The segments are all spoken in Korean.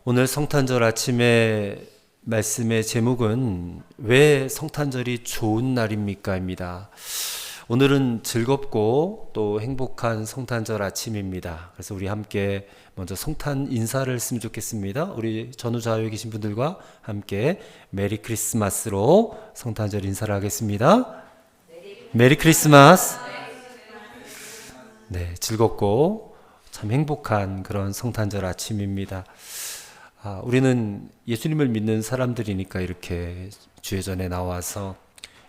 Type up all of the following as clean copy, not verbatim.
오늘 성탄절 아침에 말씀의 제목은 왜 성탄절이 좋은 날입니까? 입니다. 오늘은 즐겁고 또 행복한 성탄절 아침입니다. 그래서 우리 함께 먼저 성탄 인사를 했으면 좋겠습니다. 우리 전후좌우에 계신 분들과 함께 메리 크리스마스로 성탄절 인사를 하겠습니다. 메리 크리스마스. 네, 즐겁고 참 행복한 그런 성탄절 아침입니다. 우리는 예수님을 믿는 사람들이니까 이렇게 주회전에 나와서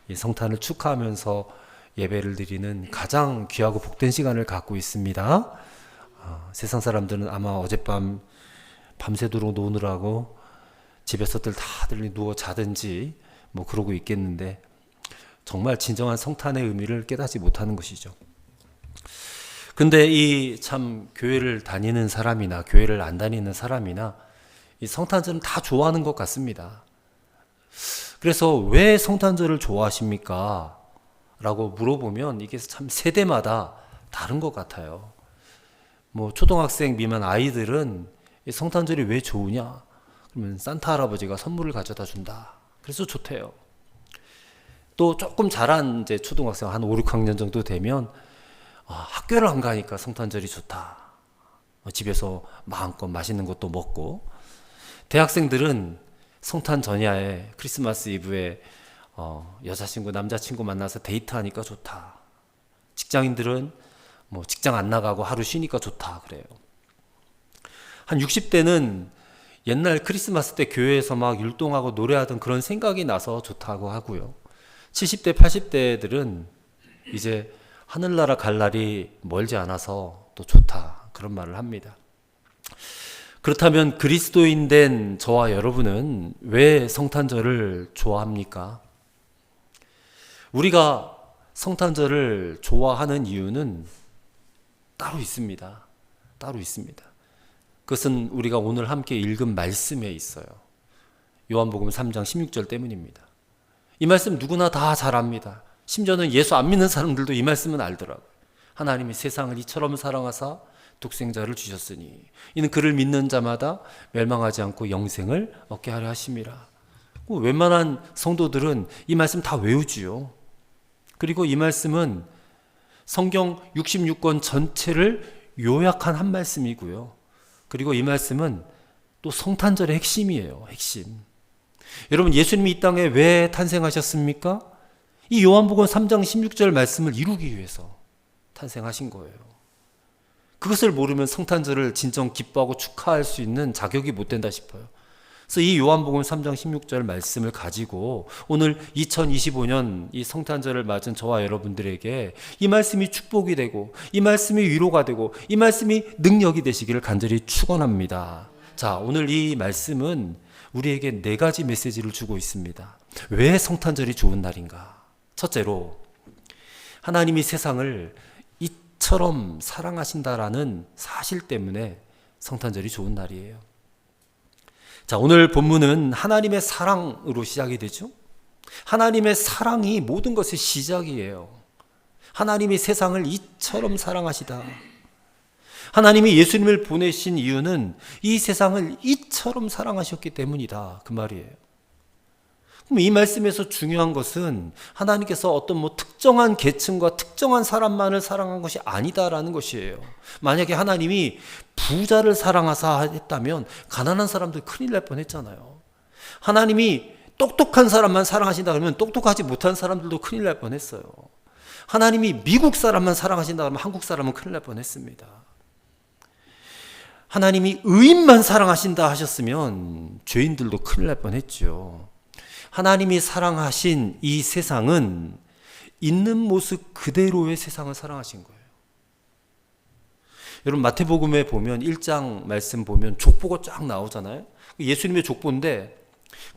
이 성탄을 축하하면서 예배를 드리는 가장 귀하고 복된 시간을 갖고 있습니다. 세상 사람들은 아마 어젯밤 밤새도록 노느라고 집에서들 다들 누워 자든지 뭐 그러고 있겠는데 정말 진정한 성탄의 의미를 깨닫지 못하는 것이죠. 근데 이 참 교회를 다니는 사람이나 교회를 안 다니는 사람이나 이 성탄절은 다 좋아하는 것 같습니다. 그래서 왜 성탄절을 좋아하십니까? 라고 물어보면 이게 참 세대마다 다른 것 같아요. 뭐 초등학생 미만 아이들은 이 성탄절이 왜 좋으냐? 그러면 산타 할아버지가 선물을 가져다 준다. 그래서 좋대요. 또 조금 자란 이제 초등학생 한 5, 6학년 정도 되면 학교를 안 가니까 성탄절이 좋다. 집에서 마음껏 맛있는 것도 먹고, 대학생들은 성탄 전야에 크리스마스 이브에 여자친구 남자친구 만나서 데이트하니까 좋다. 직장인들은 뭐 직장 안 나가고 하루 쉬니까 좋다 그래요. 한 60대는 옛날 크리스마스 때 교회에서 막 율동하고 노래하던 그런 생각이 나서 좋다고 하고요. 70대 80대들은 이제 하늘나라 갈 날이 멀지 않아서 또 좋다 그런 말을 합니다. 그렇다면 그리스도인 된 저와 여러분은 왜 성탄절을 좋아합니까? 우리가 성탄절을 좋아하는 이유는 따로 있습니다. 따로 있습니다. 그것은 우리가 오늘 함께 읽은 말씀에 있어요. 요한복음 3장 16절 때문입니다. 이 말씀 누구나 다 잘 압니다. 심지어는 예수 안 믿는 사람들도 이 말씀은 알더라고요. 하나님이 세상을 이처럼 사랑하사 독생자를 주셨으니 이는 그를 믿는 자마다 멸망하지 않고 영생을 얻게 하려 하심이라. 웬만한 성도들은 이 말씀 다 외우지요. 그리고 이 말씀은 성경 66권 전체를 요약한 한 말씀이고요. 그리고 이 말씀은 또 성탄절의 핵심이에요. 핵심. 여러분, 예수님이 이 땅에 왜 탄생하셨습니까? 이 요한복음 3장 16절 말씀을 이루기 위해서 탄생하신 거예요. 그것을 모르면 성탄절을 진정 기뻐하고 축하할 수 있는 자격이 못 된다 싶어요. 그래서 이 요한복음 3장 16절 말씀을 가지고 오늘 2025년 이 성탄절을 맞은 저와 여러분들에게 이 말씀이 축복이 되고 이 말씀이 위로가 되고 이 말씀이 능력이 되시기를 간절히 축원합니다. 자, 오늘 이 말씀은 우리에게 4가지 메시지를 주고 있습니다. 왜 성탄절이 좋은 날인가? 첫째로, 하나님이 세상을 이처럼 사랑하신다라는 사실 때문에 성탄절이 좋은 날이에요. 자, 오늘 본문은 하나님의 사랑으로 시작이 되죠. 하나님의 사랑이 모든 것의 시작이에요. 하나님이 세상을 이처럼 사랑하시다. 하나님이 예수님을 보내신 이유는 이 세상을 이처럼 사랑하셨기 때문이다. 그 말이에요. 그럼 이 말씀에서 중요한 것은 하나님께서 어떤 특정한 계층과 특정한 사람만을 사랑한 것이 아니다라는 것이에요. 만약에 하나님이 부자를 사랑하사 했다면 가난한 사람들 큰일 날 뻔했잖아요. 하나님이 똑똑한 사람만 사랑하신다 그러면 똑똑하지 못한 사람들도 큰일 날 뻔했어요. 하나님이 미국 사람만 사랑하신다 그러면 한국 사람은 큰일 날 뻔했습니다. 하나님이 의인만 사랑하신다 하셨으면 죄인들도 큰일 날 뻔했죠. 하나님이 사랑하신 이 세상은 있는 모습 그대로의 세상을 사랑하신 거예요. 여러분, 마태복음에 보면 1장 말씀 보면 족보가 쫙 나오잖아요. 예수님의 족보인데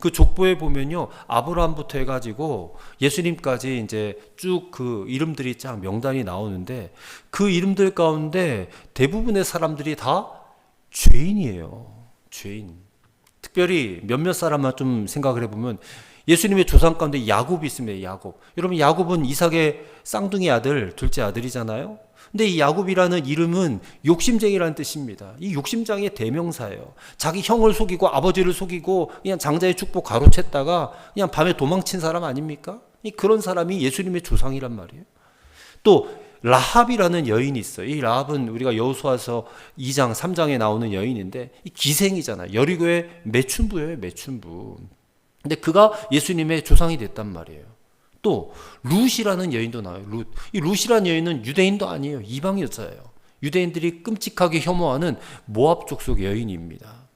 그 족보에 보면요, 아브라함부터 해가지고 예수님까지 이제 쭉 그 이름들이 쫙 명단이 나오는데 그 이름들 가운데 대부분의 사람들이 다 죄인이에요. 죄인. 특별히 몇몇 사람만 좀 생각을 해보면 예수님의 조상 가운데 야곱이 있습니다. 야곱. 여러분, 야곱은 이삭의 쌍둥이 아들, 둘째 아들이잖아요. 근데 이 야곱이라는 이름은 욕심쟁이라는 뜻입니다. 이 욕심쟁이의 대명사예요. 자기 형을 속이고 아버지를 속이고 그냥 장자의 축복 가로챘다가 그냥 밤에 도망친 사람 아닙니까? 그런 사람이 예수님의 조상이란 말이에요. 또 라합이라는 여인이 있어요. 이 라합은 우리가 여호수아서 2장, 3장에 나오는 여인인데 이 기생이잖아요. 여리고의 매춘부예요, 매춘부. 근데 그가 예수님의 조상이 됐단 말이에요. 또 룻이라는 여인도 나와요. 룻. 이 룻이라는 여인은 유대인도 아니에요. 이방 여자예요. 유대인들이 끔찍하게 혐오하는 모압 족속 여인입니다.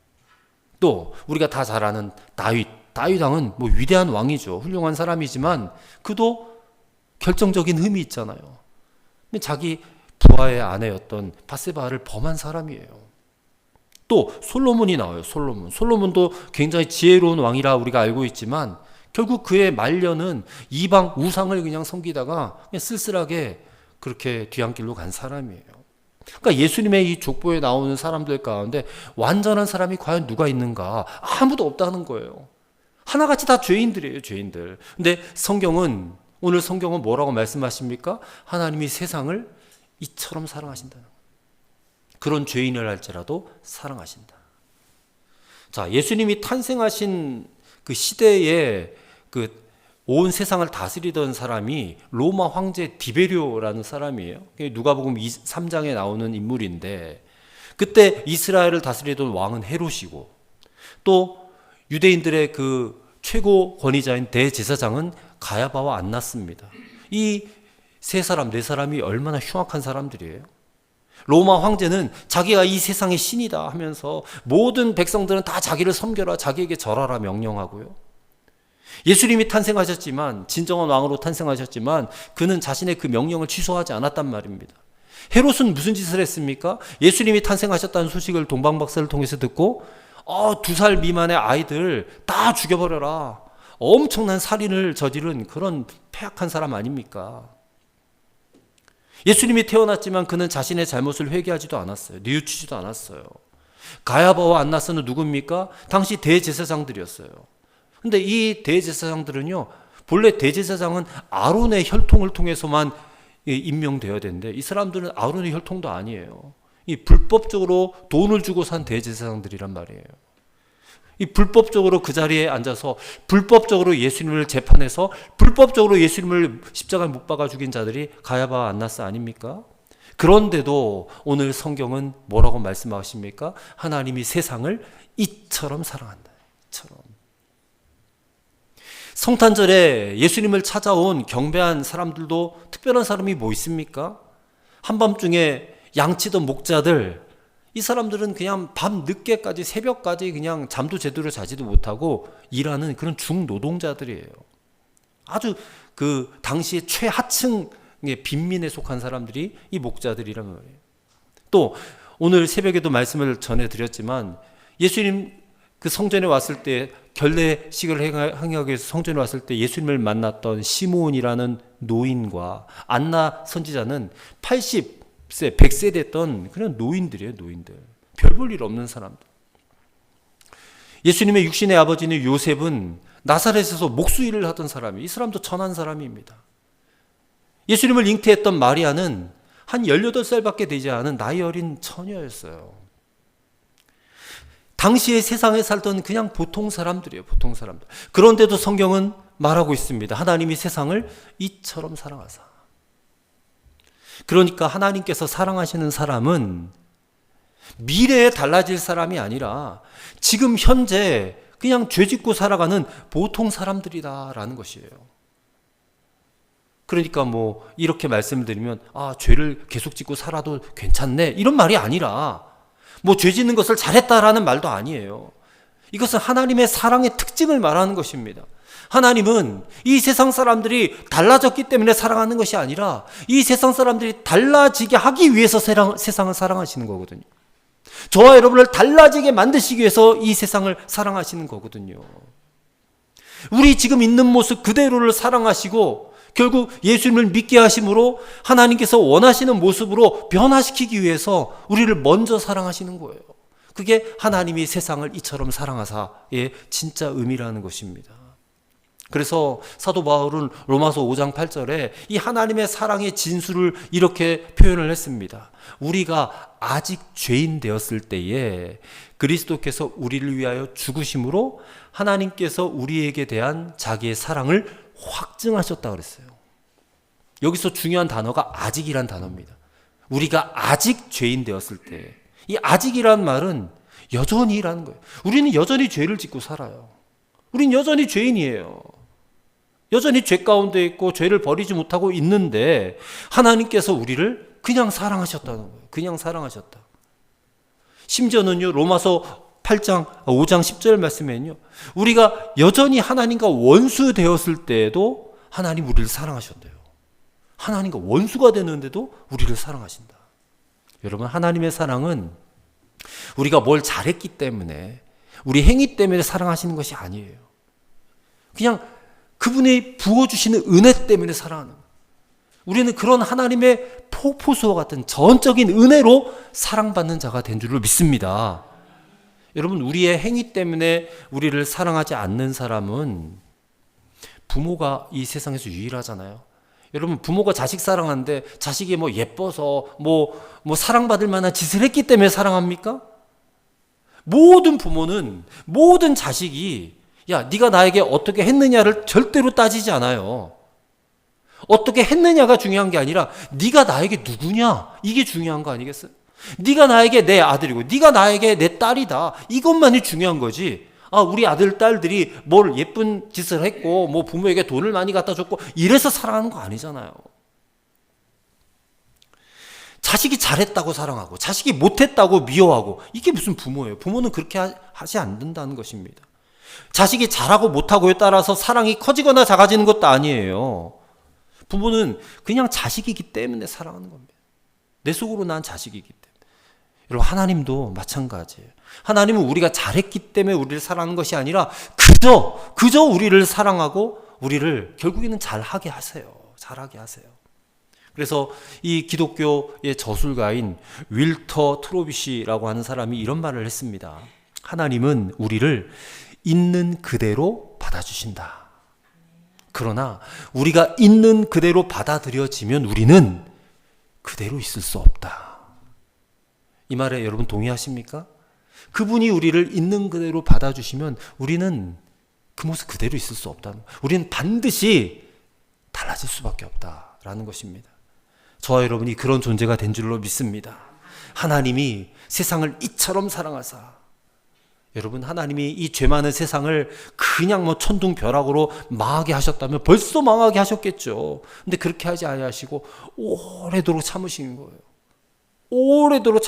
또 우리가 다 잘 아는 다윗. 다윗 왕은 뭐 위대한 왕이죠. 훌륭한 사람이지만 그도 결정적인 흠이 있잖아요. 근데 자기 부하의 아내였던 바세바를 범한 사람이에요. 또 솔로몬이 나와요. 솔로몬도 굉장히 지혜로운 왕이라 우리가 알고 있지만 결국 그의 말년은 이방 우상을 그냥 섬기다가 그냥 쓸쓸하게 그렇게 뒤안길로 간 사람이에요. 그러니까 예수님의 이 족보에 나오는 사람들 가운데 완전한 사람이 과연 누가 있는가? 아무도 없다는 거예요. 하나같이 다 죄인들이에요, 죄인들. 근데 오늘 성경은 뭐라고 말씀하십니까? 하나님이 세상을 이처럼 사랑하신다는 거예요. 그런 죄인을 할지라도 사랑하신다. 자, 예수님이 탄생하신 그 시대에 그 온 세상을 다스리던 사람이 로마 황제 디베리오라는 사람이에요. 누가복음 3장에 나오는 인물인데 그때 이스라엘을 다스리던 왕은 헤롯이고 또 유대인들의 그 최고 권위자인 대제사장은 가야바와 안나스입니다. 이 네 사람이 얼마나 흉악한 사람들이에요. 로마 황제는 자기가 이 세상의 신이다 하면서 모든 백성들은 다 자기를 섬겨라, 자기에게 절하라 명령하고요. 예수님이 탄생하셨지만, 진정한 왕으로 탄생하셨지만 그는 자신의 그 명령을 취소하지 않았단 말입니다. 헤롯은 무슨 짓을 했습니까? 예수님이 탄생하셨다는 소식을 동방박사를 통해서 듣고 2살 미만의 아이들 다 죽여버려라, 엄청난 살인을 저지른 그런 폐악한 사람 아닙니까? 예수님이 태어났지만 그는 자신의 잘못을 회개하지도 않았어요. 뉘우치지도 않았어요. 가야바와 안나스는 누굽니까? 당시 대제사장들이었어요. 근데 이 대제사장들은요, 본래 대제사장은 아론의 혈통을 통해서만 임명되어야 되는데 이 사람들은 아론의 혈통도 아니에요. 이 불법적으로 돈을 주고 산 대제사장들이란 말이에요. 이 불법적으로 그 자리에 앉아서 불법적으로 예수님을 재판해서 불법적으로 예수님을 십자가에 못 박아 죽인 자들이 가야바와 안나스 아닙니까? 그런데도 오늘 성경은 뭐라고 말씀하십니까? 하나님이 세상을 이처럼 사랑한다. 이처럼. 성탄절에 예수님을 찾아온 경배한 사람들도 특별한 사람이 뭐 있습니까? 한밤중에 양치던 목자들, 이 사람들은 그냥 밤 늦게까지 새벽까지 그냥 잠도 제대로 자지도 못하고 일하는 그런 중노동자들이에요. 아주 그 당시에 최하층의 빈민에 속한 사람들이 이 목자들이란 말이에요. 또 오늘 새벽에도 말씀을 전해드렸지만 예수님 그 성전에 왔을 때 결례식을 행하기 위해서 성전에 왔을 때 예수님을 만났던 시므온이라는 노인과 안나 선지자는 80세, 100세 됐던 그냥 노인들이에요, 노인들. 별 볼 일 없는 사람들. 예수님의 육신의 아버지는 요셉은 나사렛에서 목수일을 하던 사람이, 이 사람도 천한 사람입니다. 예수님을 잉태했던 마리아는 한 18살밖에 되지 않은 나이 어린 처녀였어요. 당시에 세상에 살던 그냥 보통 사람들이에요, 보통 사람들. 그런데도 성경은 말하고 있습니다. 하나님이 세상을 이처럼 사랑하사. 그러니까 하나님께서 사랑하시는 사람은 미래에 달라질 사람이 아니라 지금 현재 그냥 죄 짓고 살아가는 보통 사람들이다라는 것이에요. 그러니까 뭐 이렇게 말씀을 드리면 죄를 계속 짓고 살아도 괜찮네 이런 말이 아니라 뭐 죄 짓는 것을 잘했다라는 말도 아니에요. 이것은 하나님의 사랑의 특징을 말하는 것입니다. 하나님은 이 세상 사람들이 달라졌기 때문에 사랑하는 것이 아니라 이 세상 사람들이 달라지게 하기 위해서 세상을 사랑하시는 거거든요. 저와 여러분을 달라지게 만드시기 위해서 이 세상을 사랑하시는 거거든요. 우리 지금 있는 모습 그대로를 사랑하시고 결국 예수님을 믿게 하심으로 하나님께서 원하시는 모습으로 변화시키기 위해서 우리를 먼저 사랑하시는 거예요. 그게 하나님이 세상을 이처럼 사랑하사의 진짜 의미라는 것입니다. 그래서 사도 바울은 로마서 5장 8절에 이 하나님의 사랑의 진수를 이렇게 표현을 했습니다. 우리가 아직 죄인 되었을 때에 그리스도께서 우리를 위하여 죽으심으로 하나님께서 우리에게 대한 자기의 사랑을 확증하셨다 그랬어요. 여기서 중요한 단어가 아직이란 단어입니다. 우리가 아직 죄인 되었을 때, 이 아직이란 말은 여전히라는 거예요. 우리는 여전히 죄를 짓고 살아요. 우린 여전히 죄인이에요. 여전히 죄 가운데 있고 죄를 버리지 못하고 있는데 하나님께서 우리를 그냥 사랑하셨다는 거예요. 그냥 사랑하셨다. 심지어는요, 로마서 5장 10절 말씀에는요, 우리가 여전히 하나님과 원수 되었을 때에도 하나님 우리를 사랑하셨대요. 하나님과 원수가 되는데도 우리를 사랑하신다. 여러분, 하나님의 사랑은 우리가 뭘 잘했기 때문에, 우리 행위 때문에 사랑하시는 것이 아니에요. 그냥 그분이 부어주시는 은혜 때문에 사랑하는 거예요. 우리는 그런 하나님의 폭포수와 같은 전적인 은혜로 사랑받는 자가 된 줄로 믿습니다. 여러분, 우리의 행위 때문에 우리를 사랑하지 않는 사람은 부모가 이 세상에서 유일하잖아요. 여러분, 부모가 자식 사랑하는데 자식이 뭐 예뻐서 뭐 사랑받을 만한 짓을 했기 때문에 사랑합니까? 모든 부모는, 모든 자식이 야, 네가 나에게 어떻게 했느냐를 절대로 따지지 않아요. 어떻게 했느냐가 중요한 게 아니라 네가 나에게 누구냐, 이게 중요한 거 아니겠어요? 네가 나에게 내 아들이고 네가 나에게 내 딸이다, 이것만이 중요한 거지. 아, 우리 아들 딸들이 뭘 예쁜 짓을 했고 뭐 부모에게 돈을 많이 갖다 줬고 이래서 사랑하는 거 아니잖아요. 자식이 잘했다고 사랑하고 자식이 못했다고 미워하고, 이게 무슨 부모예요? 부모는 그렇게 하지 않는다는 것입니다. 자식이 잘하고 못하고에 따라서 사랑이 커지거나 작아지는 것도 아니에요. 부모는 그냥 자식이기 때문에 사랑하는 겁니다. 내 속으로 난 자식이기 때문에. 여러분, 하나님도 마찬가지예요. 하나님은 우리가 잘했기 때문에 우리를 사랑하는 것이 아니라 그저 우리를 사랑하고 우리를 결국에는 잘하게 하세요. 잘하게 하세요. 그래서 이 기독교의 저술가인 윌터 트로비시라고 하는 사람이 이런 말을 했습니다. 하나님은 우리를 있는 그대로 받아주신다. 그러나 우리가 있는 그대로 받아들여지면 우리는 그대로 있을 수 없다. 이 말에 여러분 동의하십니까? 그분이 우리를 있는 그대로 받아주시면 우리는 그 모습 그대로 있을 수 없다는 거예요. 우리는 반드시 달라질 수밖에 없다라는 것입니다. 저와 여러분이 그런 존재가 된 줄로 믿습니다. 하나님이 세상을 이처럼 사랑하사, 여러분, 하나님이 이 죄 많은 세상을 그냥 뭐 천둥벼락으로 망하게 하셨다면 벌써 망하게 하셨겠죠. 근데 그렇게 하지 아니하시고 오래도록 참으신 거예요. 오래도록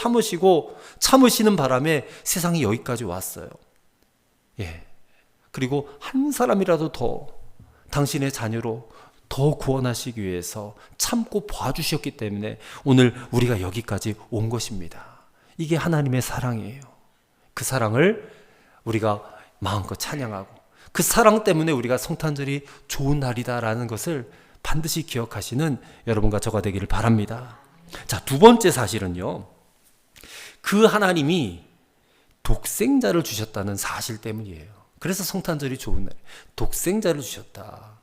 참으시는 바람에 세상이 여기까지 왔어요. 예. 그리고 한 사람이라도 더 당신의 자녀로 더 구원하시기 위해서 참고 봐주셨기 때문에 오늘 우리가 여기까지 온 것입니다. 이게 하나님의 사랑이에요. 그 사랑을 우리가 마음껏 찬양하고, 그 사랑 때문에 우리가 성탄절이 좋은 날이다라는 것을 반드시 기억하시는 여러분과 저가 되기를 바랍니다. 자, 두 번째 사실은요, 그 하나님이 독생자를 주셨다는 사실 때문이에요. 그래서 성탄절이 좋은 날, 독생자를 주셨다.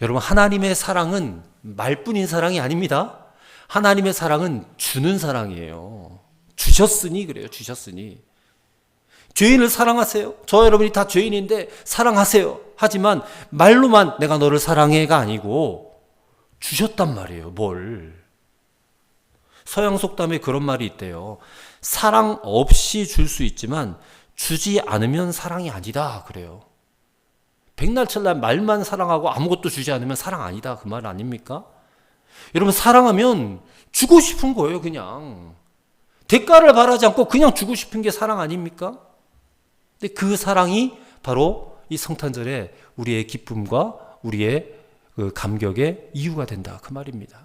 여러분, 하나님의 사랑은 말뿐인 사랑이 아닙니다. 하나님의 사랑은 주는 사랑이에요. 주셨으니 그래요. 주셨으니. 죄인을 사랑하세요. 저와 여러분이 다 죄인인데 사랑하세요. 하지만 말로만 내가 너를 사랑해가 아니고 주셨단 말이에요. 뭘. 서양 속담에 그런 말이 있대요. 사랑 없이 줄 수 있지만 주지 않으면 사랑이 아니다 그래요. 백날철날 말만 사랑하고 아무것도 주지 않으면 사랑 아니다, 그 말 아닙니까? 여러분, 사랑하면 주고 싶은 거예요. 그냥 대가를 바라지 않고 그냥 주고 싶은 게 사랑 아닙니까? 근데 그 사랑이 바로 이 성탄절에 우리의 기쁨과 우리의 그 감격의 이유가 된다, 그 말입니다.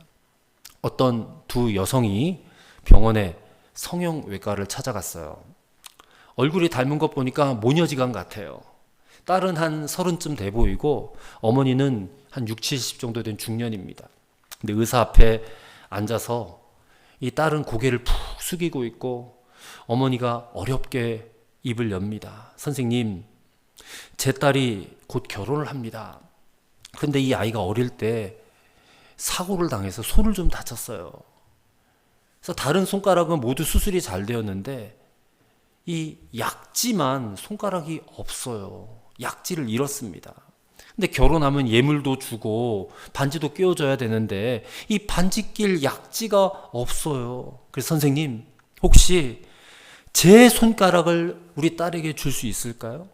어떤 두 여성이 병원에 성형외과를 찾아갔어요. 얼굴이 닮은 것 보니까 모녀지간 같아요. 딸은 한 30쯤 돼 보이고 어머니는 한 60, 70 정도 된 중년입니다. 근데 의사 앞에 앉아서 이 딸은 고개를 푹 숙이고 있고 어머니가 어렵게 입을 엽니다. 선생님, 제 딸이 곧 결혼을 합니다. 그런데 이 아이가 어릴 때 사고를 당해서 손을 좀 다쳤어요. 그래서 다른 손가락은 모두 수술이 잘 되었는데 이 약지만 손가락이 없어요. 약지를 잃었습니다. 근데 결혼하면 예물도 주고 반지도 끼워줘야 되는데 이 반지 낄 약지가 없어요. 그래서 선생님, 혹시 제 손가락을 우리 딸에게 줄 수 있을까요?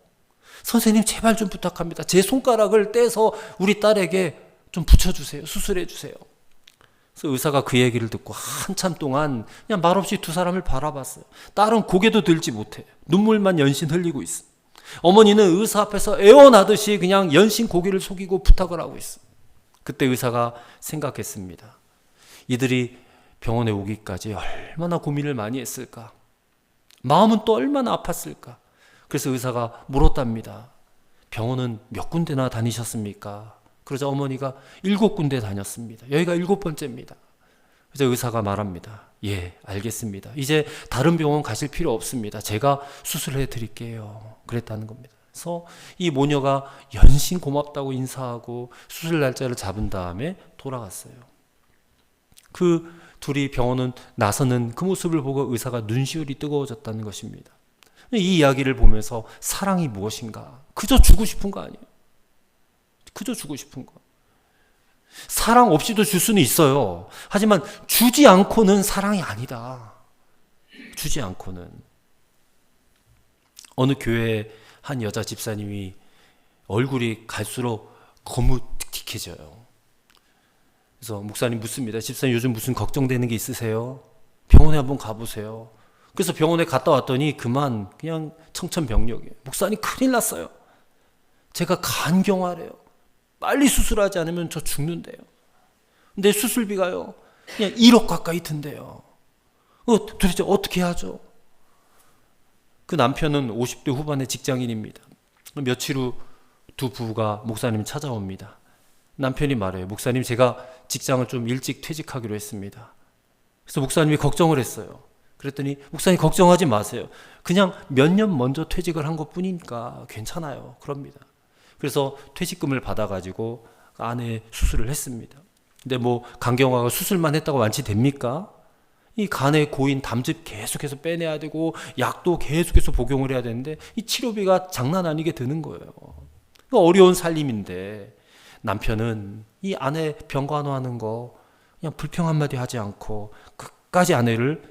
선생님, 제발 좀 부탁합니다. 제 손가락을 떼서 우리 딸에게 좀 붙여주세요. 수술해 주세요. 그래서 의사가 그 얘기를 듣고 한참 동안 그냥 말없이 두 사람을 바라봤어요. 딸은 고개도 들지 못해. 눈물만 연신 흘리고 있어. 어머니는 의사 앞에서 애원하듯이 그냥 연신 고개를 속이고 부탁을 하고 있어. 그때 의사가 생각했습니다. 이들이 병원에 오기까지 얼마나 고민을 많이 했을까? 마음은 또 얼마나 아팠을까? 그래서 의사가 물었답니다. 병원은 몇 군데나 다니셨습니까? 그러자 어머니가 7군데 다녔습니다. 여기가 7번째입니다. 그래서 의사가 말합니다. 예, 알겠습니다. 이제 다른 병원 가실 필요 없습니다. 제가 수술해 드릴게요. 그랬다는 겁니다. 그래서 이 모녀가 연신 고맙다고 인사하고 수술 날짜를 잡은 다음에 돌아갔어요. 그 둘이 병원은 나서는 그 모습을 보고 의사가 눈시울이 뜨거워졌다는 것입니다. 이 이야기를 보면서 사랑이 무엇인가? 그저 주고 싶은 거 아니에요? 그저 주고 싶은 거. 사랑 없이도 줄 수는 있어요. 하지만 주지 않고는 사랑이 아니다. 주지 않고는. 어느 교회에 한 여자 집사님이 얼굴이 갈수록 거무튀해져요. 그래서 목사님 묻습니다. 집사님, 요즘 무슨 걱정되는 게 있으세요? 병원에 한번 가보세요. 그래서 병원에 갔다 왔더니 그냥 청천벽력이에요. 목사님, 큰일 났어요. 제가 간경화래요. 빨리 수술하지 않으면 저 죽는데요. 근데 수술비가요, 그냥 1억 가까이 든대요. 도대체 어떻게 하죠? 그 남편은 50대 후반의 직장인입니다. 며칠 후 두 부부가 목사님을 찾아옵니다. 남편이 말해요. 목사님, 제가 직장을 좀 일찍 퇴직하기로 했습니다. 그래서 목사님이 걱정을 했어요. 그랬더니 목사님, 걱정하지 마세요. 그냥 몇 년 먼저 퇴직을 한 것뿐이니까 괜찮아요. 그럽니다. 그래서 퇴직금을 받아가지고 아내 수술을 했습니다. 근데 간경화가 수술만 했다고 완치됩니까? 이 간에 고인 담즙 계속해서 빼내야 되고 약도 계속해서 복용을 해야 되는데 이 치료비가 장난 아니게 드는 거예요. 어려운 살림인데 남편은 이 아내 병간호하는 거 그냥 불평 한마디 하지 않고 끝까지 아내를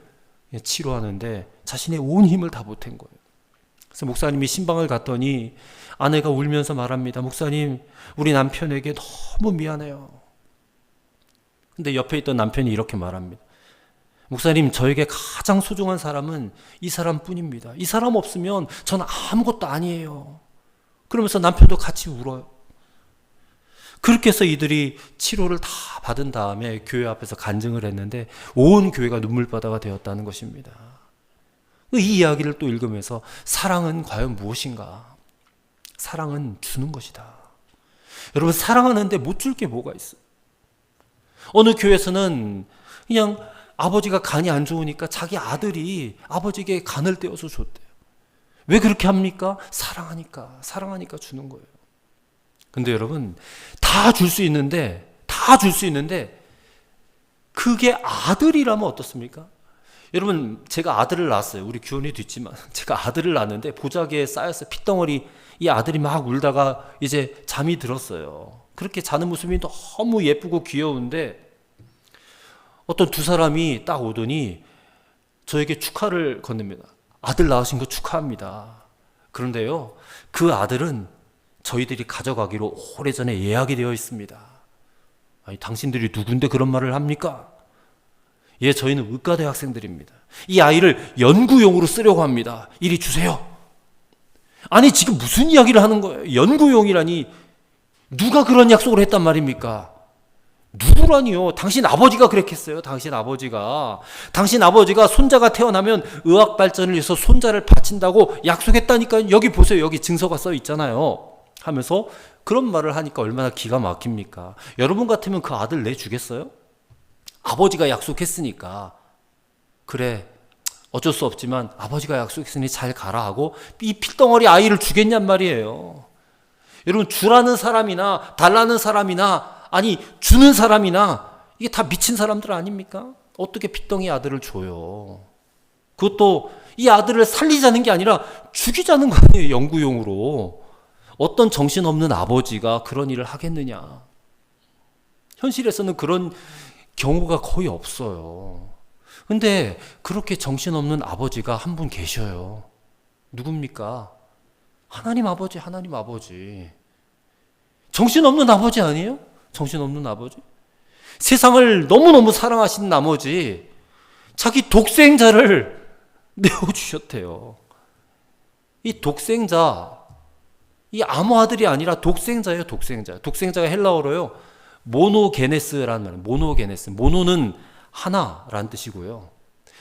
치료하는데 자신의 온 힘을 다 보탠 거예요. 그래서 목사님이 신방을 갔더니 아내가 울면서 말합니다. 목사님, 우리 남편에게 너무 미안해요. 근데 옆에 있던 남편이 이렇게 말합니다. 목사님, 저에게 가장 소중한 사람은 이 사람뿐입니다. 이 사람 없으면 전 아무것도 아니에요. 그러면서 남편도 같이 울어요. 그렇게 해서 이들이 치료를 다 받은 다음에 교회 앞에서 간증을 했는데 온 교회가 눈물바다가 되었다는 것입니다. 이 이야기를 또 읽으면서 사랑은 과연 무엇인가? 사랑은 주는 것이다. 여러분, 사랑하는데 못 줄 게 뭐가 있어요? 어느 교회에서는 그냥 아버지가 간이 안 좋으니까 자기 아들이 아버지에게 간을 떼어서 줬대요. 왜 그렇게 합니까? 사랑하니까 주는 거예요. 근데 여러분, 다 줄 수 있는데 그게 아들이라면 어떻습니까? 여러분, 제가 아들을 낳았어요. 우리 규현이도 있지만 제가 아들을 낳았는데 보자기에 쌓였어요. 핏덩어리. 이 아들이 막 울다가 이제 잠이 들었어요. 그렇게 자는 모습이 너무 예쁘고 귀여운데 어떤 두 사람이 딱 오더니 저에게 축하를 건넵니다. 아들 낳으신 거 축하합니다. 그런데요, 그 아들은 저희들이 가져가기로 오래전에 예약이 되어 있습니다. 아니, 당신들이 누군데 그런 말을 합니까? 예, 저희는 의과대 학생들입니다. 이 아이를 연구용으로 쓰려고 합니다. 이리 주세요. 아니, 지금 무슨 이야기를 하는 거예요? 연구용이라니. 누가 그런 약속을 했단 말입니까? 누구라니요? 당신 아버지가 그랬겠어요. 당신 아버지가 손자가 태어나면 의학 발전을 위해서 손자를 바친다고 약속했다니까요. 여기 보세요. 여기 증서가 써 있잖아요. 하면서 그런 말을 하니까 얼마나 기가 막힙니까? 여러분 같으면 그 아들 내주겠어요? 아버지가 약속했으니까 그래, 어쩔 수 없지만 아버지가 약속했으니 잘 가라 하고 이 필덩어리 아이를 주겠냔 말이에요. 여러분, 주라는 사람이나 달라는 사람이나 아니 주는 사람이나 이게 다 미친 사람들 아닙니까? 어떻게 핏덩이 아들을 줘요? 그것도 이 아들을 살리자는 게 아니라 죽이자는 거 아니에요. 영구용으로. 어떤 정신없는 아버지가 그런 일을 하겠느냐. 현실에서는 그런 경우가 거의 없어요. 근데 그렇게 정신없는 아버지가 한 분 계셔요. 누굽니까? 하나님 아버지, 하나님 아버지. 정신없는 아버지 아니에요? 정신없는 아버지. 세상을 너무너무 사랑하신 나머지 자기 독생자를 내어주셨대요. 이 독생자, 이 아무 아들이 아니라 독생자예요, 독생자. 독생자가 헬라어로요, 모노게네스라는 말이에요. 모노게네스. 모노는 하나라는 뜻이고요.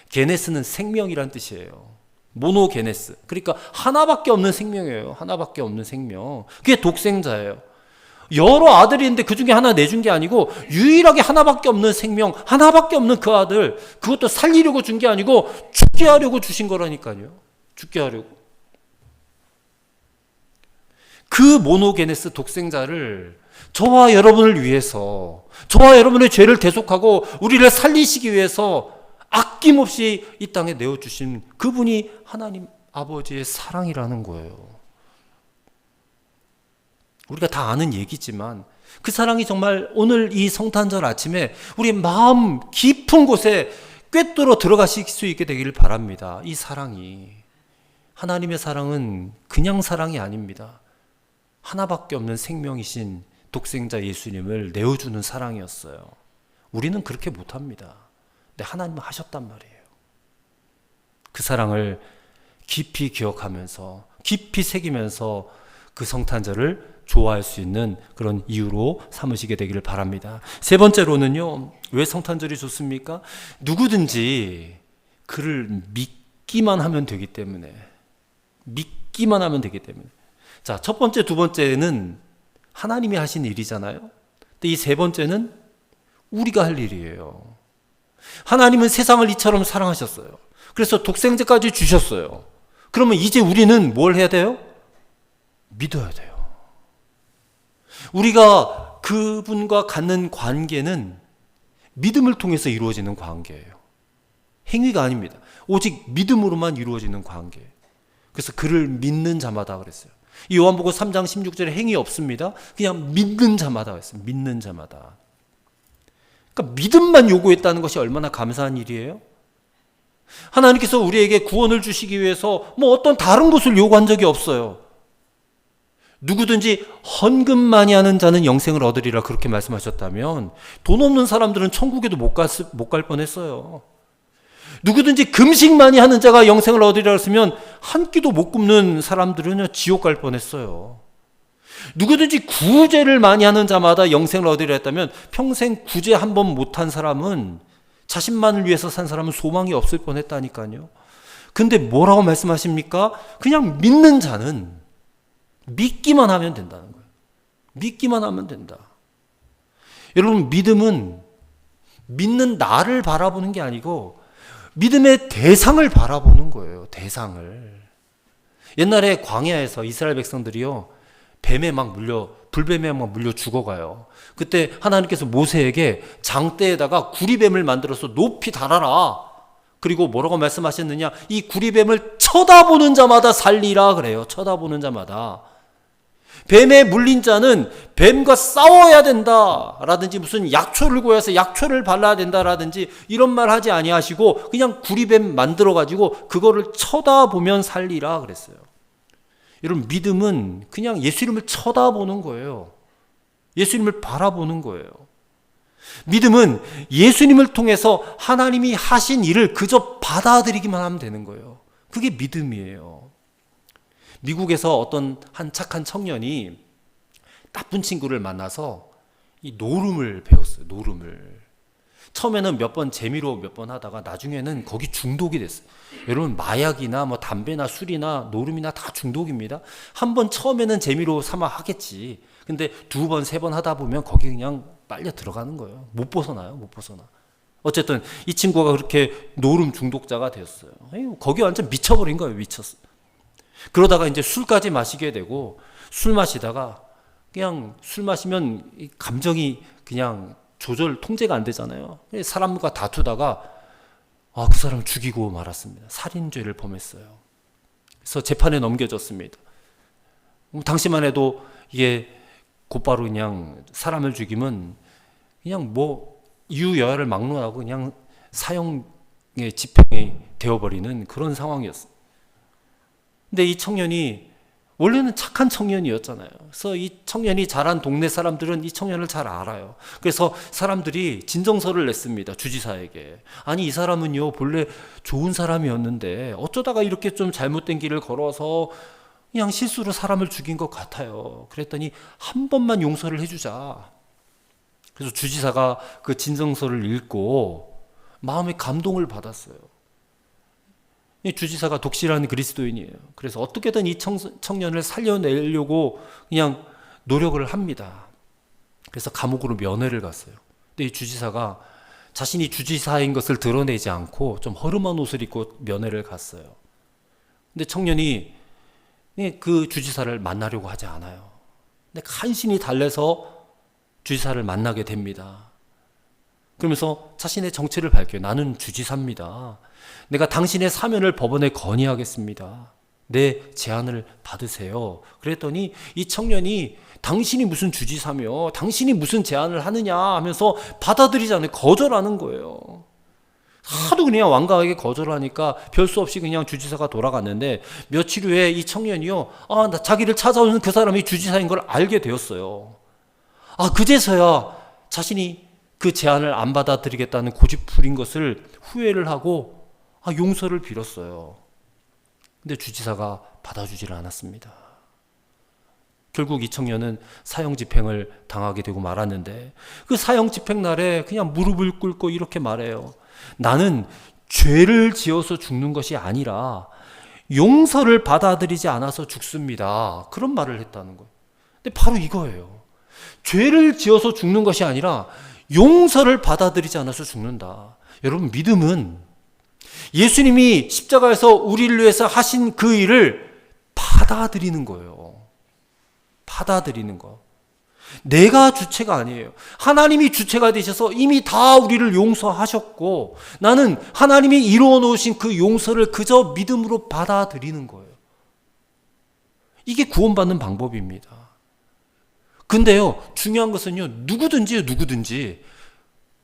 게네스는 생명이란 뜻이에요. 모노게네스. 그러니까 하나밖에 없는 생명이에요. 하나밖에 없는 생명. 그게 독생자예요. 여러 아들이 있는데 그 중에 하나 내준 게 아니고 유일하게 하나밖에 없는 생명, 하나밖에 없는 그 아들, 그것도 살리려고 준 게 아니고 죽게 하려고 주신 거라니까요. 죽게 하려고. 그 모노게네스 독생자를 저와 여러분을 위해서, 저와 여러분의 죄를 대속하고 우리를 살리시기 위해서 아낌없이 이 땅에 내어주신 그분이 하나님 아버지의 사랑이라는 거예요. 우리가 다 아는 얘기지만 그 사랑이 정말 오늘 이 성탄절 아침에 우리 마음 깊은 곳에 꿰뚫어 들어가실 수 있게 되기를 바랍니다. 이 사랑이, 하나님의 사랑은 그냥 사랑이 아닙니다. 하나밖에 없는 생명이신 독생자 예수님을 내어주는 사랑이었어요. 우리는 그렇게 못합니다. 근데 하나님은 하셨단 말이에요. 그 사랑을 깊이 기억하면서, 깊이 새기면서 그 성탄절을 좋아할 수 있는 그런 이유로 삼으시게 되기를 바랍니다. 세 번째로는요, 왜 성탄절이 좋습니까? 누구든지 그를 믿기만 하면 되기 때문에. 믿기만 하면 되기 때문에. 자, 첫 번째, 두 번째는 하나님이 하신 일이잖아요. 근데 이 세 번째는 우리가 할 일이에요. 하나님은 세상을 이처럼 사랑하셨어요. 그래서 독생자까지 주셨어요. 그러면 이제 우리는 뭘 해야 돼요? 믿어야 돼요. 우리가 그분과 갖는 관계는 믿음을 통해서 이루어지는 관계예요. 행위가 아닙니다. 오직 믿음으로만 이루어지는 관계. 그래서 그를 믿는 자마다 그랬어요. 이 요한복음 3장 16절에 행위 없습니다. 그냥 믿는 자마다 했어요. 믿는 자마다. 그러니까 믿음만 요구했다는 것이 얼마나 감사한 일이에요. 하나님께서 우리에게 구원을 주시기 위해서 뭐 어떤 다른 것을 요구한 적이 없어요. 누구든지 헌금 많이 하는 자는 영생을 얻으리라 그렇게 말씀하셨다면 돈 없는 사람들은 천국에도 못 갈 뻔했어요. 누구든지 금식 많이 하는 자가 영생을 얻으리라 했으면 한 끼도 못 굶는 사람들은 지옥 갈 뻔했어요. 누구든지 구제를 많이 하는 자마다 영생을 얻으리라 했다면 평생 구제 한 번 못한 사람은, 자신만을 위해서 산 사람은 소망이 없을 뻔했다니까요. 근데 뭐라고 말씀하십니까? 그냥 믿는 자는 믿기만 하면 된다는 거예요. 믿기만 하면 된다. 여러분, 믿음은 믿는 나를 바라보는 게 아니고 믿음의 대상을 바라보는 거예요. 대상을. 옛날에 광야에서 이스라엘 백성들이요, 불뱀에 막 물려 죽어가요. 그때 하나님께서 모세에게 장대에다가 구리뱀을 만들어서 높이 달아라. 그리고 뭐라고 말씀하셨느냐? 이 구리뱀을 쳐다보는 자마다 살리라 그래요. 쳐다보는 자마다. 뱀에 물린 자는 뱀과 싸워야 된다라든지 무슨 약초를 구해서 약초를 발라야 된다라든지 이런 말 하지 아니하시고 그냥 구리뱀 만들어가지고 그거를 쳐다보면 살리라 그랬어요. 여러분, 믿음은 그냥 예수 이름을 쳐다보는 거예요. 예수님을 바라보는 거예요. 믿음은 예수님을 통해서 하나님이 하신 일을 그저 받아들이기만 하면 되는 거예요. 그게 믿음이에요. 미국에서 어떤 한 착한 청년이 나쁜 친구를 만나서 이 노름을 배웠어요. 노름을. 처음에는 몇 번 재미로 몇 번 하다가 나중에는 거기 중독이 됐어요. 여러분, 마약이나 뭐 담배나 술이나 노름이나 다 중독입니다. 한 번 처음에는 재미로 삼아 하겠지. 근데 두 번, 세 번 하다 보면 거기 그냥 빨려 들어가는 거예요. 못 벗어나요. 못 벗어나. 어쨌든 이 친구가 그렇게 노름 중독자가 되었어요. 거기 완전 미쳐버린 거예요. 미쳤어. 그러다가 이제 술까지 마시게 되고, 술 마시다가 그냥 술 마시면 이 감정이 그냥 통제가 안 되잖아요. 사람과 다투다가 그 사람을 죽이고 말았습니다. 살인죄를 범했어요. 그래서 재판에 넘겨졌습니다. 당시만 해도 이게 곧바로 그냥 사람을 죽이면 그냥 뭐 이유여야를 막론하고 그냥 사형의 집행이 되어버리는 그런 상황이었어요. 근데 이 청년이 원래는 착한 청년이었잖아요. 그래서 이 청년이 자란 동네 사람들은 이 청년을 잘 알아요. 그래서 사람들이 진정서를 냈습니다. 주지사에게. 아니, 이 사람은요 본래 좋은 사람이었는데 어쩌다가 이렇게 좀 잘못된 길을 걸어서 그냥 실수로 사람을 죽인 것 같아요. 그랬더니 한 번만 용서를 해주자. 그래서 주지사가 그 진정서를 읽고 마음에 감동을 받았어요. 이 주지사가 독실한 그리스도인이에요. 그래서 어떻게든 이 청년을 살려내려고 그냥 노력을 합니다. 그래서 감옥으로 면회를 갔어요. 근데 이 주지사가 자신이 주지사인 것을 드러내지 않고 좀 허름한 옷을 입고 면회를 갔어요. 근데 청년이 그 주지사를 만나려고 하지 않아요. 근데 간신히 달래서 주지사를 만나게 됩니다. 그러면서 자신의 정체를 밝혀요. 나는 주지사입니다. 내가 당신의 사면을 법원에 건의하겠습니다. 내 제안을 받으세요. 그랬더니 이 청년이 당신이 무슨 주지사며 당신이 무슨 제안을 하느냐 하면서 받아들이지 않아요. 거절하는 거예요. 하도 그냥 완강하게 거절하니까 별 수 없이 그냥 주지사가 돌아갔는데 며칠 후에 이 청년이요, 자기를 찾아오는 그 사람이 주지사인 걸 알게 되었어요. 그제서야 자신이 그 제안을 안 받아들이겠다는 고집부린 것을 후회를 하고 용서를 빌었어요. 근데 주지사가 받아주지를 않았습니다. 결국 이 청년은 사형 집행을 당하게 되고 말았는데, 그 사형 집행 날에 그냥 무릎을 꿇고 이렇게 말해요. 나는 죄를 지어서 죽는 것이 아니라 용서를 받아들이지 않아서 죽습니다. 그런 말을 했다는 거예요. 근데 바로 이거예요. 죄를 지어서 죽는 것이 아니라 용서를 받아들이지 않아서 죽는다. 여러분, 믿음은 예수님이 십자가에서 우리를 위해서 하신 그 일을 받아들이는 거예요. 받아들이는 거. 내가 주체가 아니에요. 하나님이 주체가 되셔서 이미 다 우리를 용서하셨고, 나는 하나님이 이루어 놓으신 그 용서를 그저 믿음으로 받아들이는 거예요. 이게 구원받는 방법입니다. 근데요, 중요한 것은요, 누구든지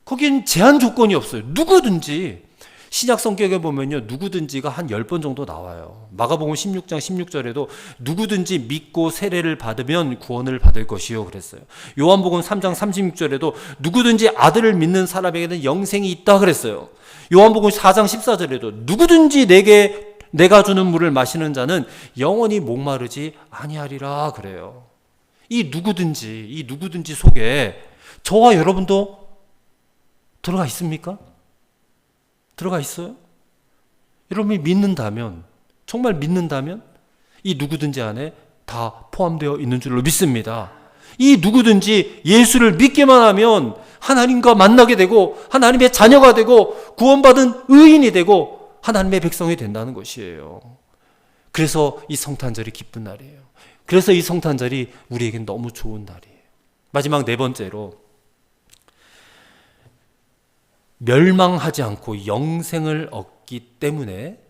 거기엔 제한 조건이 없어요. 누구든지. 신약 성경에 보면요, 누구든지가 한 10번 정도 나와요. 마가복음 16장 16절에도 누구든지 믿고 세례를 받으면 구원을 받을 것이요 그랬어요. 요한복음 3장 36절에도 누구든지 아들을 믿는 사람에게는 영생이 있다 그랬어요. 요한복음 4장 14절에도 누구든지 내가 주는 물을 마시는 자는 영원히 목마르지 아니하리라 그래요. 이 누구든지 속에 저와 여러분도 들어가 있습니까? 들어가 있어요? 여러분이 믿는다면, 정말 믿는다면 이 누구든지 안에 다 포함되어 있는 줄로 믿습니다. 이 누구든지 예수를 믿기만 하면 하나님과 만나게 되고 하나님의 자녀가 되고 구원받은 의인이 되고 하나님의 백성이 된다는 것이에요. 그래서 이 성탄절이 기쁜 날이에요. 그래서 이 성탄절이 우리에겐 너무 좋은 날이에요. 마지막 네 번째로, 멸망하지 않고 영생을 얻기 때문에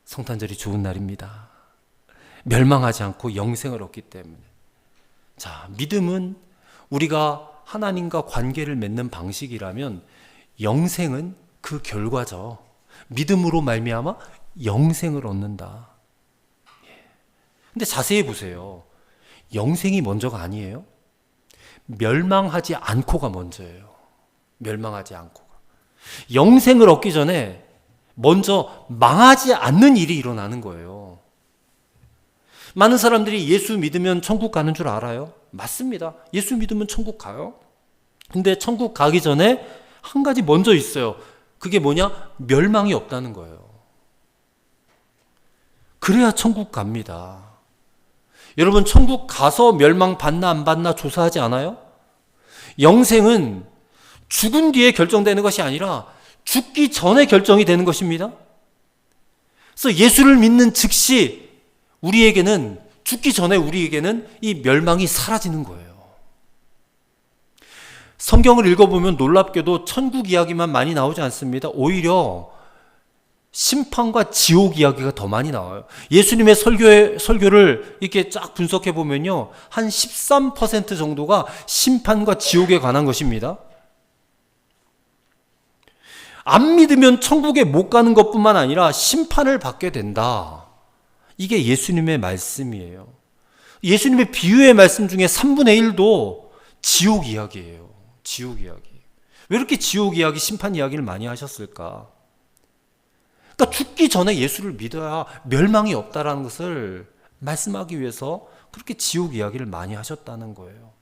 성탄절이 좋은 날입니다. 멸망하지 않고 영생을 얻기 때문에. 자, 믿음은 우리가 하나님과 관계를 맺는 방식이라면 영생은 그 결과죠. 믿음으로 말미암아 영생을 얻는다. 근데 자세히 보세요. 영생이 먼저가 아니에요. 멸망하지 않고가 먼저예요. 멸망하지 않고. 영생을 얻기 전에 먼저 망하지 않는 일이 일어나는 거예요. 많은 사람들이 예수 믿으면 천국 가는 줄 알아요? 맞습니다. 예수 믿으면 천국 가요. 근데 천국 가기 전에 한 가지 먼저 있어요. 그게 뭐냐? 멸망이 없다는 거예요. 그래야 천국 갑니다. 여러분, 천국 가서 멸망 받나 안 받나 조사하지 않아요? 영생은 죽은 뒤에 결정되는 것이 아니라 죽기 전에 결정이 되는 것입니다. 그래서 예수를 믿는 즉시 죽기 전에 우리에게는 이 멸망이 사라지는 거예요. 성경을 읽어보면 놀랍게도 천국 이야기만 많이 나오지 않습니다. 오히려 심판과 지옥 이야기가 더 많이 나와요. 예수님의 설교를 이렇게 쫙 분석해 보면요, 한 13% 정도가 심판과 지옥에 관한 것입니다. 안 믿으면 천국에 못 가는 것뿐만 아니라 심판을 받게 된다. 이게 예수님의 말씀이에요. 예수님의 비유의 말씀 중에 3분의 1도 지옥 이야기예요. 지옥 이야기. 왜 이렇게 지옥 이야기, 심판 이야기를 많이 하셨을까? 그러니까 죽기 전에 예수를 믿어야 멸망이 없다라는 것을 말씀하기 위해서 그렇게 지옥 이야기를 많이 하셨다는 거예요.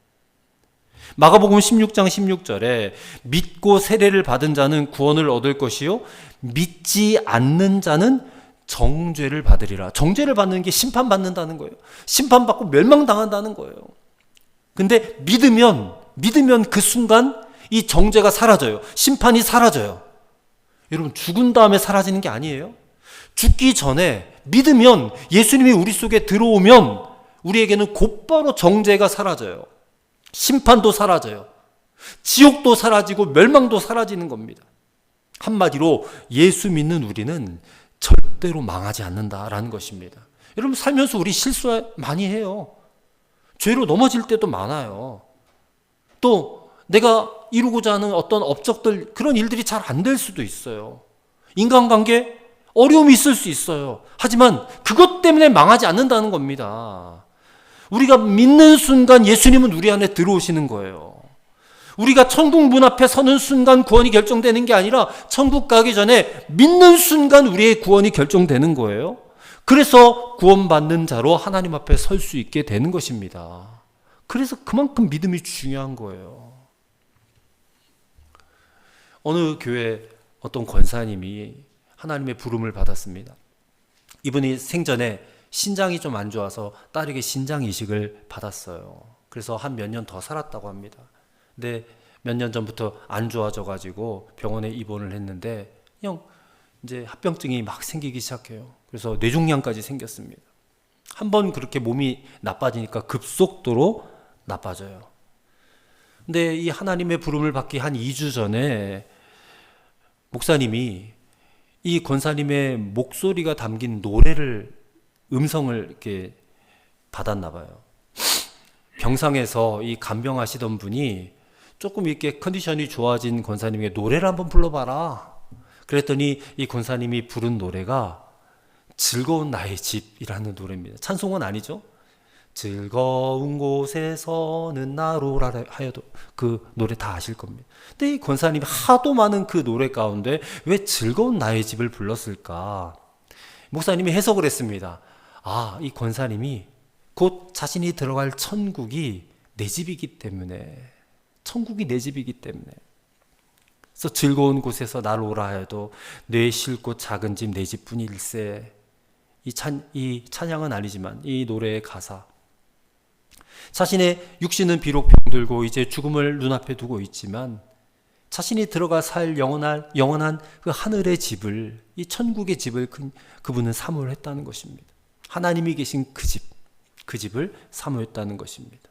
마가복음 16장 16절에 믿고 세례를 받은 자는 구원을 얻을 것이요 믿지 않는 자는 정죄를 받으리라. 정죄를 받는 게 심판받는다는 거예요. 심판받고 멸망당한다는 거예요. 근데 믿으면 그 순간 이 정죄가 사라져요. 심판이 사라져요. 여러분, 죽은 다음에 사라지는 게 아니에요. 죽기 전에 믿으면, 예수님이 우리 속에 들어오면 우리에게는 곧바로 정죄가 사라져요. 심판도 사라져요. 지옥도 사라지고 멸망도 사라지는 겁니다. 한마디로 예수 믿는 우리는 절대로 망하지 않는다라는 것입니다. 여러분, 살면서 우리 실수 많이 해요. 죄로 넘어질 때도 많아요. 또 내가 이루고자 하는 어떤 업적들, 그런 일들이 잘 안 될 수도 있어요. 인간관계 어려움이 있을 수 있어요. 하지만 그것 때문에 망하지 않는다는 겁니다. 우리가 믿는 순간 예수님은 우리 안에 들어오시는 거예요. 우리가 천국 문 앞에 서는 순간 구원이 결정되는 게 아니라 천국 가기 전에 믿는 순간 우리의 구원이 결정되는 거예요. 그래서 구원받는 자로 하나님 앞에 설 수 있게 되는 것입니다. 그래서 그만큼 믿음이 중요한 거예요. 어느 교회 어떤 권사님이 하나님의 부름을 받았습니다. 이분이 생전에 신장이 좀 안 좋아서 딸에게 신장 이식을 받았어요. 그래서 한 몇 년 더 살았다고 합니다. 근데 몇 년 전부터 안 좋아져가지고 병원에 입원을 했는데 그냥 이제 합병증이 막 생기기 시작해요. 그래서 뇌종양까지 생겼습니다. 한번 그렇게 몸이 나빠지니까 급속도로 나빠져요. 근데 이 하나님의 부름을 받기 한 2주 전에 목사님이 이 권사님의 목소리가 담긴 음성을 이렇게 받았나 봐요. 병상에서 이 간병하시던 분이 조금 이렇게 컨디션이 좋아진 권사님에게 노래를 한번 불러봐라. 그랬더니 이 권사님이 부른 노래가 즐거운 나의 집이라는 노래입니다. 찬송은 아니죠. 즐거운 곳에서는 나로라 하여도 그 노래 다 아실 겁니다. 근데 이 권사님이 하도 많은 그 노래 가운데 왜 즐거운 나의 집을 불렀을까? 목사님이 해석을 했습니다. 이 권사님이 곧 자신이 들어갈 천국이 내 집이기 때문에, 천국이 내 집이기 때문에, 그래서 즐거운 곳에서 나로 오라 해도 내 쉴 곳 작은 집 내 집뿐일세. 이 찬양은 아니지만 이 노래의 가사, 자신의 육신은 비록 병들고 이제 죽음을 눈앞에 두고 있지만 자신이 들어가 살 영원한 그 하늘의 집을, 이 천국의 집을 그분은 사모했다는 것입니다. 하나님이 계신 그 집을 사모했다는 것입니다.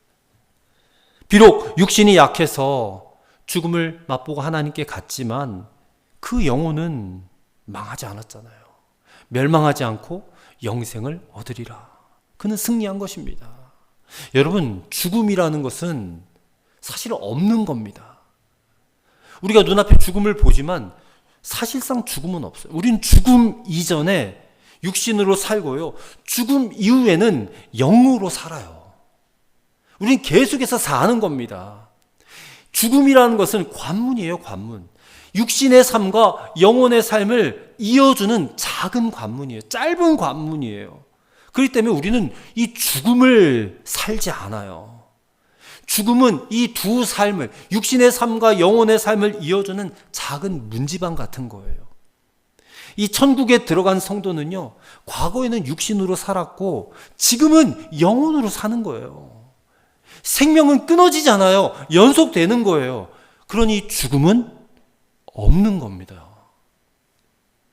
비록 육신이 약해서 죽음을 맛보고 하나님께 갔지만 그 영혼은 망하지 않았잖아요. 멸망하지 않고 영생을 얻으리라. 그는 승리한 것입니다. 여러분, 죽음이라는 것은 사실 없는 겁니다. 우리가 눈앞에 죽음을 보지만 사실상 죽음은 없어요. 우린 죽음 이전에 육신으로 살고요, 죽음 이후에는 영으로 살아요. 우린 계속해서 사는 겁니다. 죽음이라는 것은 관문이에요, 관문. 육신의 삶과 영혼의 삶을 이어주는 작은 관문이에요. 짧은 관문이에요. 그렇기 때문에 우리는 이 죽음을 살지 않아요. 죽음은 이 두 삶을, 육신의 삶과 영혼의 삶을 이어주는 작은 문지방 같은 거예요. 이 천국에 들어간 성도는요, 과거에는 육신으로 살았고 지금은 영혼으로 사는 거예요. 생명은 끊어지잖아요. 연속되는 거예요. 그러니 죽음은 없는 겁니다.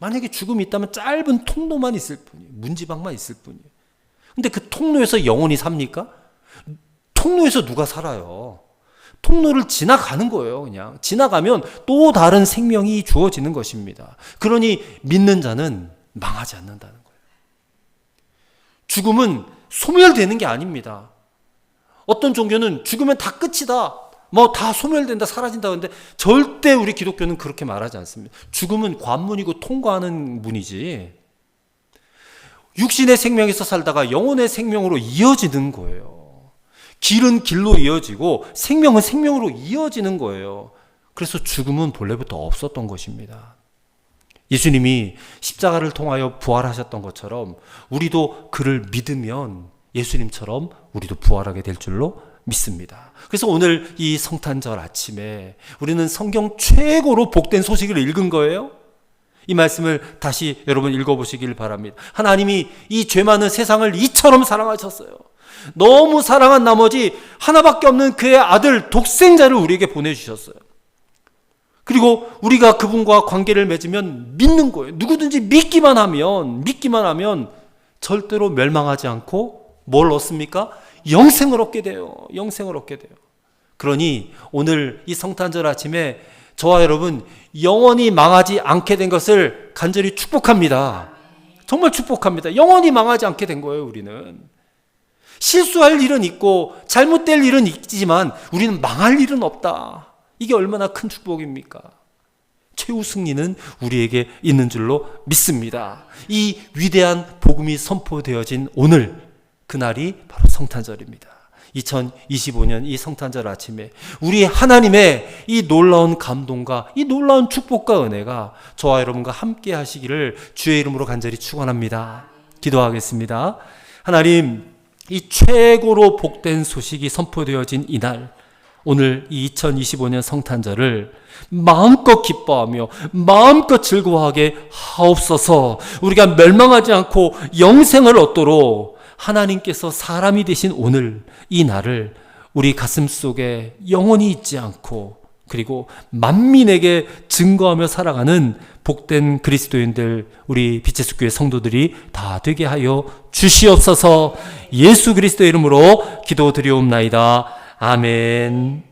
만약에 죽음이 있다면 짧은 통로만 있을 뿐이에요. 문지방만 있을 뿐이에요. 근데 그 통로에서 영원히 삽니까? 통로에서 누가 살아요? 통로를 지나가는 거예요. 그냥 지나가면 또 다른 생명이 주어지는 것입니다. 그러니 믿는 자는 망하지 않는다는 거예요. 죽음은 소멸되는 게 아닙니다. 어떤 종교는 죽으면 다 끝이다, 뭐 다 소멸된다, 사라진다 하는데 절대 우리 기독교는 그렇게 말하지 않습니다. 죽음은 관문이고 통과하는 문이지, 육신의 생명에서 살다가 영혼의 생명으로 이어지는 거예요. 길은 길로 이어지고 생명은 생명으로 이어지는 거예요. 그래서 죽음은 본래부터 없었던 것입니다. 예수님이 십자가를 통하여 부활하셨던 것처럼 우리도 그를 믿으면 예수님처럼 우리도 부활하게 될 줄로 믿습니다. 그래서 오늘 이 성탄절 아침에 우리는 성경 최고로 복된 소식을 읽은 거예요. 이 말씀을 다시 여러분 읽어보시길 바랍니다. 하나님이 이 죄 많은 세상을 이처럼 사랑하셨어요. 너무 사랑한 나머지 하나밖에 없는 그의 아들 독생자를 우리에게 보내주셨어요. 그리고 우리가 그분과 관계를 맺으면 믿는 거예요. 누구든지 믿기만 하면 절대로 멸망하지 않고 뭘 얻습니까? 영생을 얻게 돼요. 영생을 얻게 돼요. 그러니 오늘 이 성탄절 아침에 저와 여러분 영원히 망하지 않게 된 것을 간절히 축복합니다. 정말 축복합니다. 영원히 망하지 않게 된 거예요. 우리는 실수할 일은 있고 잘못될 일은 있지만 우리는 망할 일은 없다. 이게 얼마나 큰 축복입니까? 최후 승리는 우리에게 있는 줄로 믿습니다. 이 위대한 복음이 선포되어진 오늘, 그날이 바로 성탄절입니다. 2025년 이 성탄절 아침에 우리 하나님의 이 놀라운 감동과 이 놀라운 축복과 은혜가 저와 여러분과 함께 하시기를 주의 이름으로 간절히 축원합니다. 기도하겠습니다. 하나님, 이 최고로 복된 소식이 선포되어진 이날, 오늘 이 2025년 성탄절을 마음껏 기뻐하며 마음껏 즐거워하게 하옵소서. 우리가 멸망하지 않고 영생을 얻도록 하나님께서 사람이 되신 오늘 이 날을 우리 가슴 속에 영원히 잊지 않고, 그리고 만민에게 증거하며 살아가는 복된 그리스도인들, 우리 빛의 숲교회 성도들이 다 되게 하여 주시옵소서. 예수 그리스도의 이름으로 기도드리옵나이다. 아멘.